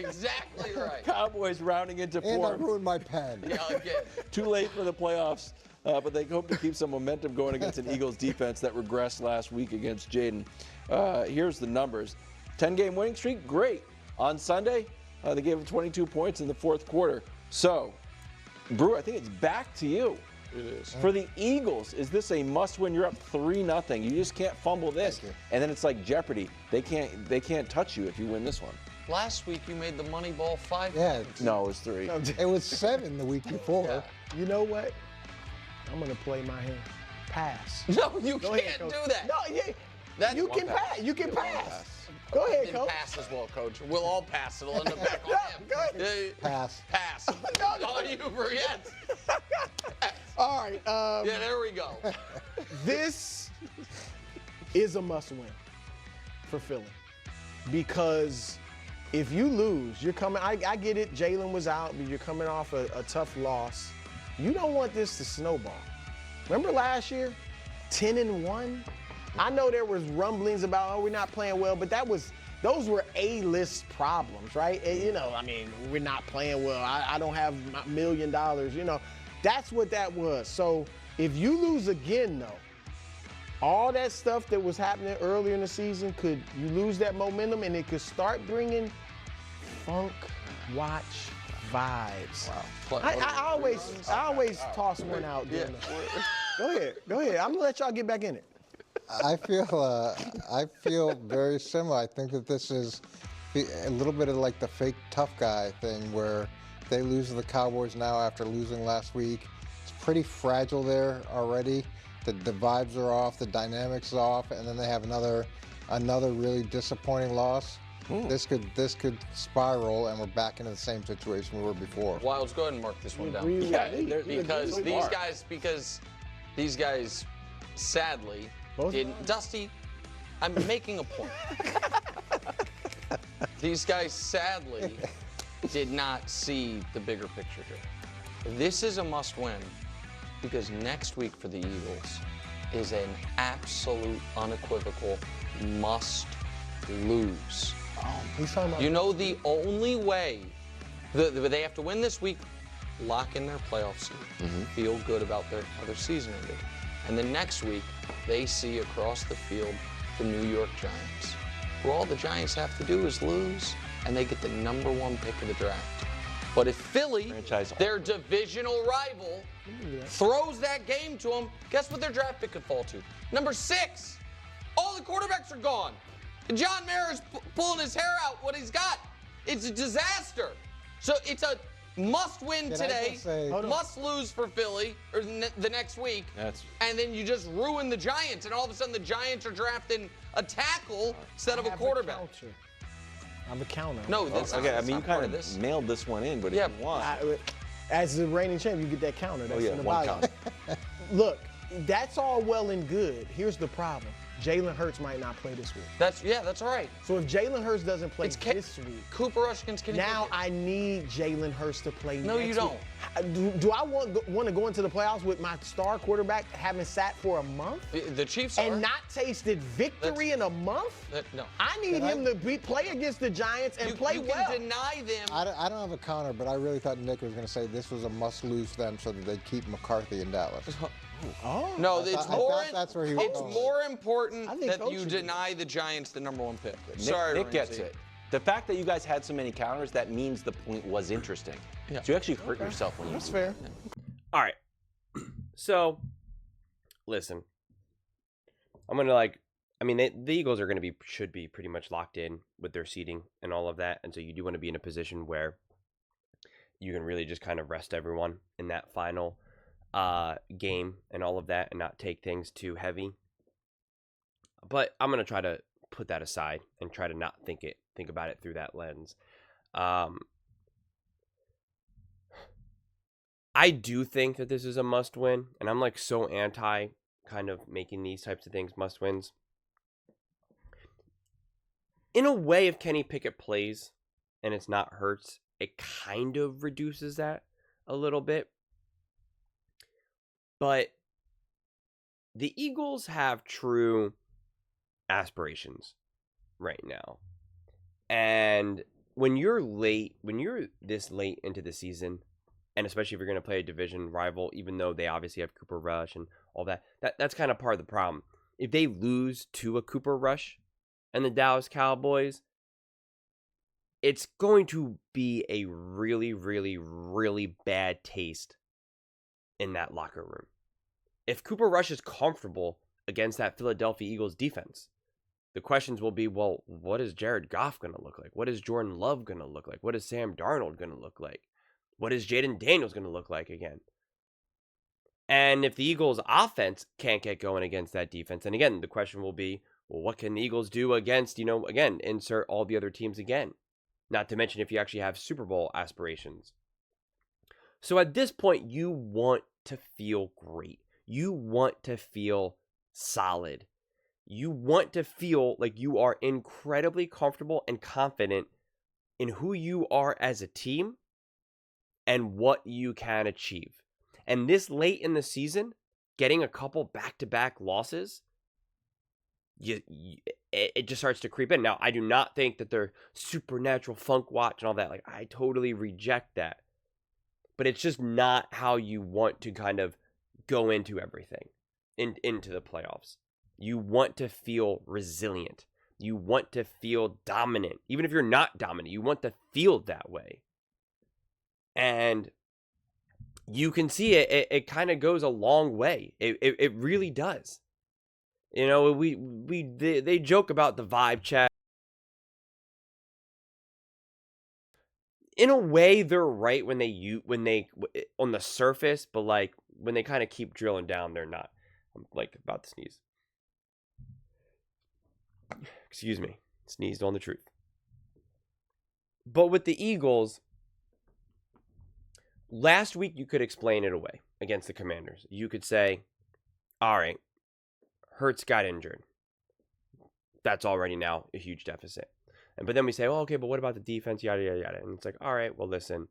exactly right. Cowboys rounding into form. And I ruined my pen. Yeah, again. Too late for the playoffs, but they hope to keep some momentum going against an Eagles defense that regressed last week against Jaden. Here's the numbers. 10-game winning streak, great. On Sunday, they gave them 22 points in the fourth quarter. So, Brew, I think it's back to you. It is. For the Eagles, is this a must-win? You're up 3-0. You just can't fumble this. And then it's like Jeopardy. They can't touch you if you win this one. Last week you made the money ball 5. Yeah. No, it was 3. No, it was 7 the week before. Yeah. You know what? I'm going to play my hand. Pass. No, you Go can't ahead, Coach. do that. No, yeah. That's You one can pass. You can pass. Go ahead, Didn't Coach. pass as well, Coach. We'll all pass. It'll end up back on No, him. go ahead. Pass. Pass. No. Oh, you forget. All right. Yeah, there we go. This is a must-win for Philly because if you lose, you're coming. I get it. Jalen was out, but you're coming off a tough loss. You don't want this to snowball. Remember last year, 10-1. I know there was rumblings about we're not playing well, but those were A-list problems, right? And, we're not playing well. I don't have $1 million. That's what that was. So if you lose again, though, all that stuff that was happening earlier in the season, you lose that momentum and it could start bringing funk watch vibes. Wow. I always toss one out. Yeah. Go ahead. I'm gonna let y'all get back in it. I feel very similar. I think that this is a little bit of like the fake tough guy thing where they lose to the Cowboys now after losing last week. It's pretty fragile there already. The vibes are off, the dynamics are off, and then they have another really disappointing loss. This could spiral, and we're back into the same situation we were before. Wilds, go ahead and mark this one down. Because these guys, sadly, didn't. Dusty, I'm making a point. These guys, sadly, did not see the bigger picture here. This is a must-win because next week for the Eagles is an absolute, unequivocal must-lose. He's talking about The only way they have to win this week, lock in their playoff seed, feel good about how their season ended. And then next week, they see across the field the New York Giants, where all the Giants have to do is lose, and they get the #1 pick of the draft. But if Philly, their divisional rival, throws that game to them, guess what their draft pick could fall to? Number 6. All the quarterbacks are gone. And John Mayer is pulling his hair out what he's got. It's a disaster. So it's a must-win today, must-lose for Philly or the next week, and then you just ruin the Giants, and all of a sudden the Giants are drafting a tackle instead of a quarterback. I have a counter. No, that's Okay, not, I mean, you kind of this. mailed this one in, but if you want. As the reigning champ, you get that counter. That's in the one bio. counter. Look, that's all well and good. Here's the problem. Jalen Hurts might not play this week. That's all right. So if Jalen Hurts doesn't play this week, Cooper Rush against Kenny now Pickett. I need Jalen Hurts to play No, next you don't. week. Do I want to go into the playoffs with my star quarterback having sat for a month? The Chiefs are. And not tasted victory in a month? No. I need him to play against the Giants and play well. You can deny them. I don't have a counter, but I really thought Nick was going to say this was a must-lose for them so that they'd keep McCarthy in Dallas. No, that's where he was it's going. more important that Coach you should deny the Giants the #1 pick. Nick gets it. The fact that you guys had so many counters, that means the point was interesting. Yeah. So you actually hurt yourself when you That's do fair. that. All right. So, listen. I'm going to the Eagles are going to should be pretty much locked in with their seating and all of that. And so you do want to be in a position where you can really just kind of rest everyone in that final game and all of that and not take things too heavy. But I'm going to try to put that aside and try to not think about it through that lens. I do think that this is a must win, and I'm so anti kind of making these types of things must wins. In a way, if Kenny Pickett plays and it's not Hurts, it kind of reduces that a little bit. But the Eagles have true aspirations right now. And when you're this late into the season, and especially if you're going to play a division rival, even though they obviously have Cooper Rush and all that's kind of part of the problem. If they lose to a Cooper Rush and the Dallas Cowboys, it's going to be a really, really, really bad taste in that locker room. If Cooper Rush is comfortable against that Philadelphia Eagles defense, the questions will be, well, what is Jared Goff going to look like? What is Jordan Love going to look like? What is Sam Darnold going to look like? What is Jaden Daniels going to look like again? And if the Eagles' offense can't get going against that defense, then again, the question will be, well, what can the Eagles do against, again, insert all the other teams again? Not to mention if you actually have Super Bowl aspirations. So at this point, you want to feel great. You want to feel solid. You want to feel like you are incredibly comfortable and confident in who you are as a team and what you can achieve. And this late in the season, getting a couple back-to-back losses, it just starts to creep in. Now, I do not think that they're supernatural funk watch and all that. Like, I totally reject that. But it's just not how you want to kind of go into everything, into the playoffs. You want to feel resilient. You want to feel dominant. Even if you're not dominant, you want to feel that way. And you can see it kind of goes a long way. It really does. They joke about the vibe check. In a way, they're right when they on the surface, but like when they kind of keep drilling down, they're not. I'm like about to sneeze. Excuse me, sneezed on the truth. But with the Eagles, last week you could explain it away against the Commanders. You could say, all right, Hurts got injured. That's already now a huge deficit. But then we say, well, okay, but what about the defense? Yada, yada, yada. And it's like, all right, well, listen,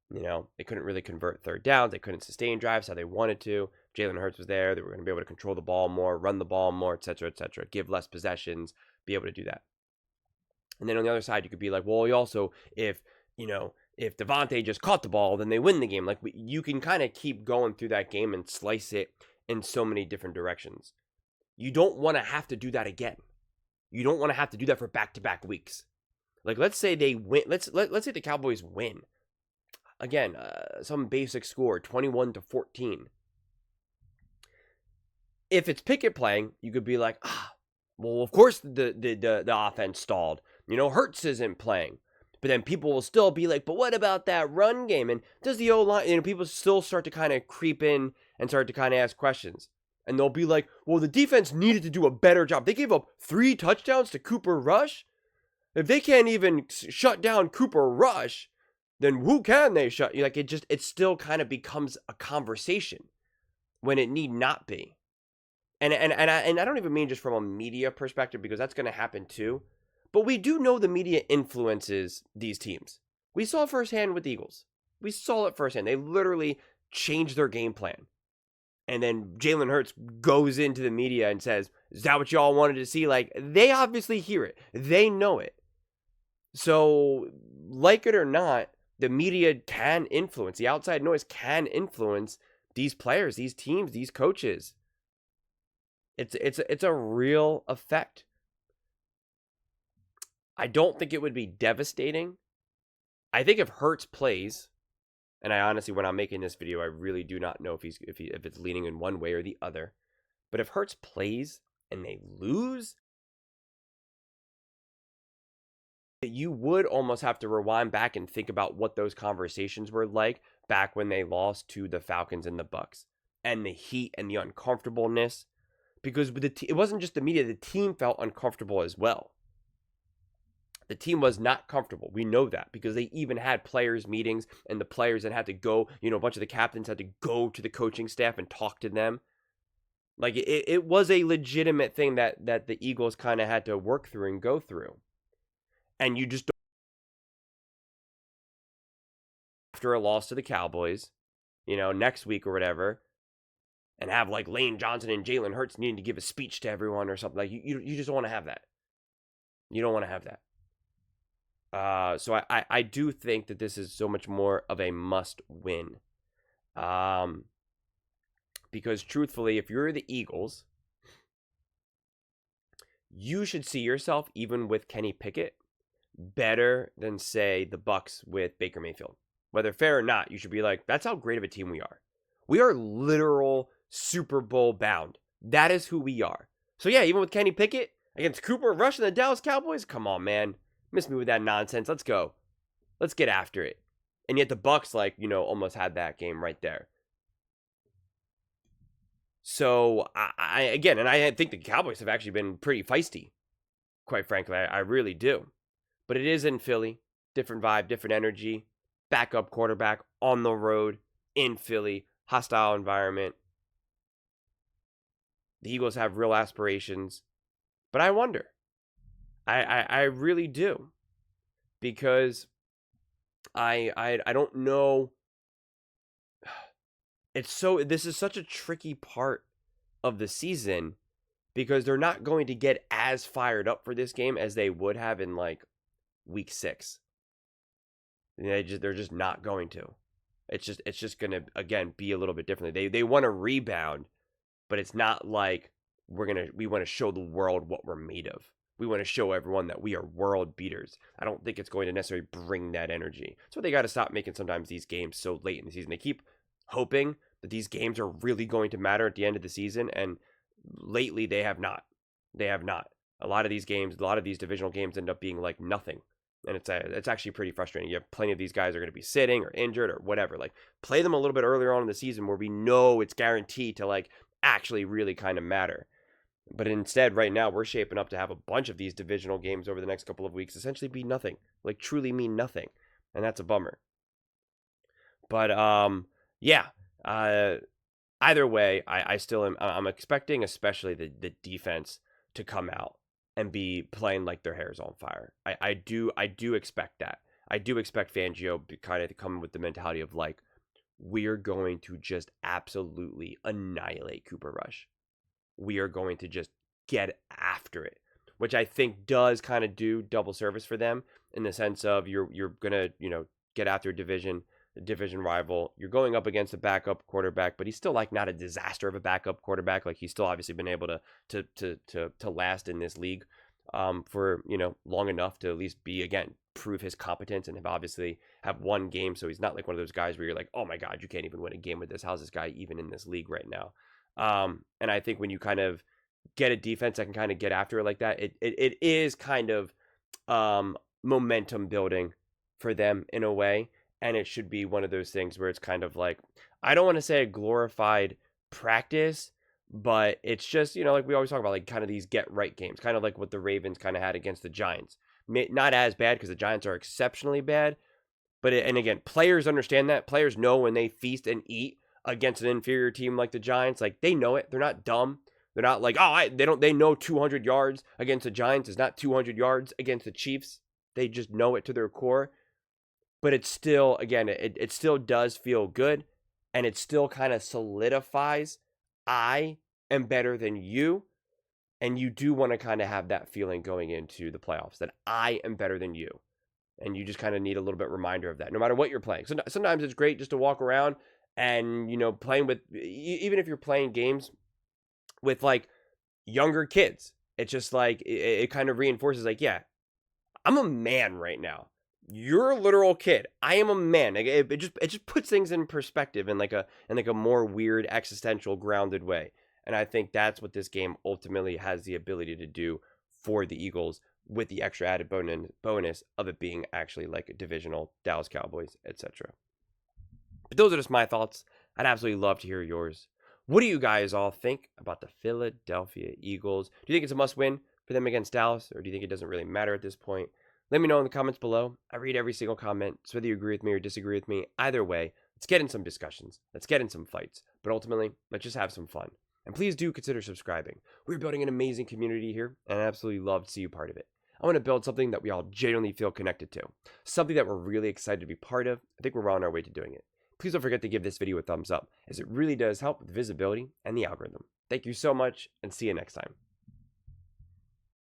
they couldn't really convert third downs. They couldn't sustain drives how they wanted to. Jalen Hurts was there. They were going to be able to control the ball more, run the ball more, et cetera, give less possessions, be able to do that. And then on the other side, you could be like, well, you also, if Devontae just caught the ball, then they win the game. Like, you can kind of keep going through that game and slice it in so many different directions. You don't want to have to do that again. You don't want to have to do that for back-to-back weeks. Like, let's say they win. Let's say the Cowboys win. Again, some basic score, 21-14. If it's Pickett playing, you could be like, well, of course the offense stalled. Hurts isn't playing. But then people will still be like, but what about that run game? And does the O-line, people still start to kind of creep in and start to kind of ask questions. And they'll be like, well, the defense needed to do a better job. They gave up 3 touchdowns to Cooper Rush. If they can't even shut down Cooper Rush, then who can they shut? Like, it still kind of becomes a conversation when it need not be. And I don't even mean just from a media perspective, because that's going to happen too. But we do know the media influences these teams. We saw it firsthand with the Eagles. We saw it firsthand. They literally changed their game plan. And then Jalen Hurts goes into the media and says, is that what y'all wanted to see? Like, they obviously hear it. They know it. So, like it or not, the media can influence. The outside noise can influence these players, these teams, these coaches. It's a real effect. I don't think it would be devastating. I think if Hurts plays, and I honestly, when I'm making this video, I really do not know if it's leaning in one way or the other. But if Hurts plays and they lose, you would almost have to rewind back and think about what those conversations were like back when they lost to the Falcons and the Bucs, and the heat and the uncomfortableness. Because it wasn't just the media, the team felt uncomfortable as well. The team was not comfortable. We know that because they even had players' meetings, and the players that had to go, a bunch of the captains had to go to the coaching staff and talk to them. Like, it was a legitimate thing that the Eagles kind of had to work through and go through. And you just don't, after a loss to the Cowboys, next week or whatever, and have like Lane Johnson and Jalen Hurts needing to give a speech to everyone or something. Like, you just don't want to have that. You don't want to have that. So I do think that this is so much more of a must win. Because truthfully, if you're the Eagles, you should see yourself, even with Kenny Pickett, better than, say, the Bucs with Baker Mayfield. Whether fair or not, you should be like, that's how great of a team we are. We are literal Super Bowl bound. That is who we are. So yeah, even with Kenny Pickett against Cooper Rush and the Dallas Cowboys, come on, man. Miss me with that nonsense. Let's go. Let's get after it. And yet the Bucs, almost had that game right there. So, I think the Cowboys have actually been pretty feisty, quite frankly. I really do. But it is in Philly. Different vibe, different energy. Backup quarterback on the road in Philly. Hostile environment. The Eagles have real aspirations. But I wonder. I really do. Because I don't know. This is such a tricky part of the season because they're not going to get as fired up for this game as they would have in week 6. They're just not going to. It's just going to, again, be a little bit different. They want to rebound, but it's not like we want to show the world what we're made of. We want to show everyone that we are world beaters. I don't think it's going to necessarily bring that energy. So they got to stop making sometimes these games so late in the season. They keep hoping that these games are really going to matter at the end of the season, and lately they have not. They have not. A lot of these divisional games end up being like nothing, and it's actually pretty frustrating. You have plenty of these guys are going to be sitting or injured or whatever. Play them a little bit earlier on in the season where we know it's guaranteed to actually really kind of matter. But instead, right now, we're shaping up to have a bunch of these divisional games over the next couple of weeks essentially be nothing, truly mean nothing, and that's a bummer. But yeah. Either way, I still am. I'm expecting, especially the defense, to come out and be playing like their hair's on fire. I do expect that. I do expect Fangio kind of to come with the mentality of we're going to just absolutely annihilate Cooper Rush. We are going to just get after it, which I think does kind of do double service for them in the sense of you're gonna get after a division rival. You're going up against a backup quarterback, but he's still not a disaster of a backup quarterback. He's still obviously been able to last in this league for long enough to at least prove his competence and have one game. So he's not one of those guys where you're like, oh my God, you can't even win a game with this. How's this guy even in this league right now? And I think when you kind of get a defense that can kind of get after it like that, it is kind of momentum building for them in a way. And it should be one of those things where it's kind of I don't want to say a glorified practice, but it's just, we always talk about kind of these get right games, kind of like what the Ravens kind of had against the Giants. Not as bad because the Giants are exceptionally bad. But, and again, players understand that. Players know when they feast and eat against an inferior team like the Giants, they know it. They're not dumb. They're not they know 200 yards against the Giants is not 200 yards against the Chiefs. They just know it to their core. But it's still, again, it still does feel good, and it still kind of solidifies I am better than you, and you do want to kind of have that feeling going into the playoffs, that I am better than you, and you just kind of need a little bit reminder of that, no matter what you're playing. So sometimes it's great just to walk around and, playing with, even if you're playing games with, younger kids, it's just, it kind of reinforces, yeah, I'm a man right now. You're a literal kid. I am a man. It just puts things in perspective in a more weird, existential, grounded way. And I think that's what this game ultimately has the ability to do for the Eagles, with the extra added bonus of it being actually a divisional Dallas Cowboys, etc. But those are just my thoughts. I'd absolutely love to hear yours. What do you guys all think about the Philadelphia Eagles? Do you think it's a must-win for them against Dallas, or do you think it doesn't really matter at this point? Let me know in the comments below. I read every single comment, so whether you agree with me or disagree with me, either way, let's get in some discussions. Let's get in some fights. But ultimately, let's just have some fun. And please do consider subscribing. We're building an amazing community here, and I absolutely love to see you part of it. I want to build something that we all genuinely feel connected to. Something that we're really excited to be part of. I think we're on our way to doing it. Please don't forget to give this video a thumbs up, as it really does help with visibility and the algorithm. Thank you so much, and see you next time.